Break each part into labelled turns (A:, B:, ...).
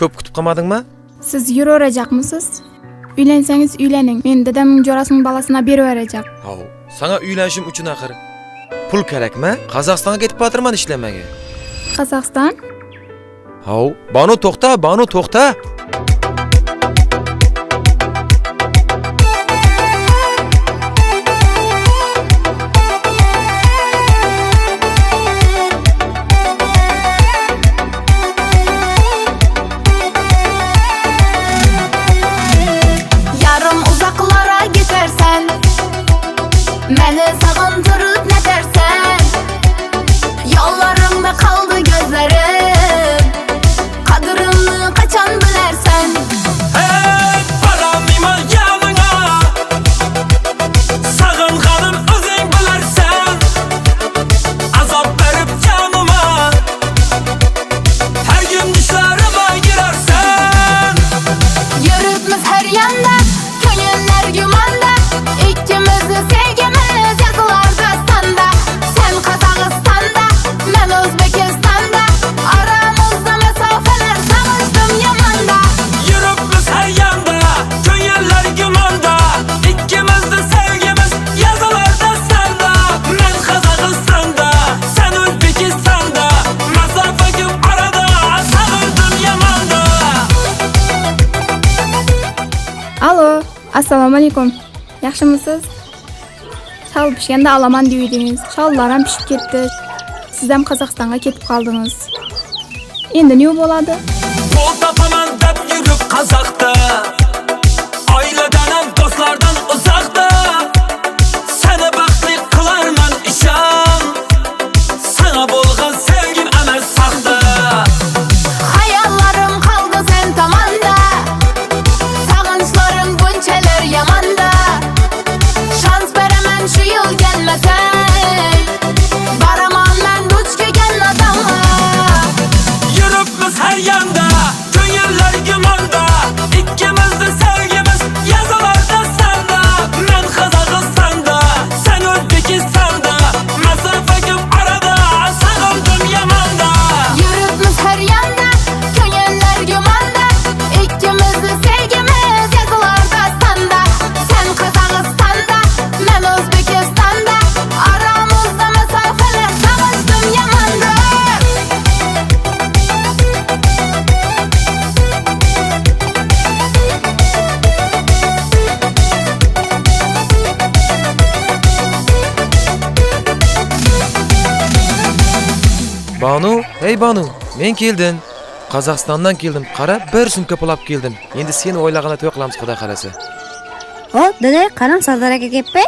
A: ko'p kutib qolmadingmi?
B: Siz yuraveracakmısınız? Uylenseniz uylenin. Men dedemin jorasının balasına beriveracak.
A: Hav, sana uylanishim uchun axir pul kerakmi? Qozog'istonga ketib botirman ishlamaga.
B: Kazakistan?
A: Hav, Banu to'xta.
C: Yarım uzaklara gidersen, beni sağındırıp ne dersen, yollarımda kaldı gözlerim, kadırını kaçan bilersen.
D: Hey, paramıma yanına, sağınğanım özün bilersen, azap verip canıma, her gün düşlerime girersen.
C: Yürütmüş her yanda, gönüller gümanda, İkimiz de sevgimiz yazılar dastanda. Sen Kazakistan'da, ben Özbekistan'da, aramızda mesafeler savuştum yamanda.
D: Yürüp her yanda, könyeller gümanda, İkimiz de sevgimiz yazılar dastanda. Ben Kazakistan'da, sen Özbekistan'da, mesafe gibi arada savuştum yamanda.
B: Alo, assalomu alaykum. Yaxshimisiz? Shal pishganda olaman deydingiz. Shallaram pishib ketdi. Siz ham Qozog'istonga ketib qoldingiz. Endi nima bo'ladi?
D: Bol tapaman deb yürüp Kazak'ta, aileden hem dostlardan uzakta. Seni baxtli kılarman işan, sana bolğan sevgim emel sakta.
C: Hayallarım kaldı sen tamanda, sağınçlarım bunçeler yamanda. Şans veremem şu yıl gelmesen, baramam ben duç köken adama.
D: Yürüp her yanda, könyeller gümanda, İkimiz de sevgimiz yazılar dastanda. Ben Kazakistan'da, sen Özbekistan'da, mesafe gibi arada sağıldım yamanda.
C: Yürütmüş her yanda, gönüller gümanda, İkimiz de sevgimiz yazılar dastanda. Sen Kazakistan'da, ben Özbekistan'da, aramızda mesafeler savuştum yamanda.
A: Banu, hey Banu, men keldim. Qozog'istondan keldim. Qara, bir sumka pul olib keldim. Endi seni o'ylaganda to'y qilamiz, xudo xolasa.
E: Hop, dede, qaram Sardar aka kelibdi.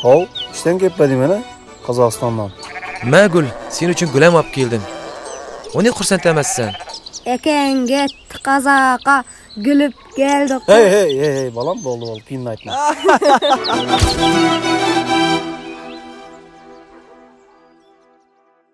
F: Hov, ishdan kelibdi mana Qozog'istondan.
A: Magul, sen uchun gulam olib keldim. Uni xursand emassan.
E: Akangga Qozoqqa gulib keldi.
F: Hey, balam bo'ldi, qiyin aytma.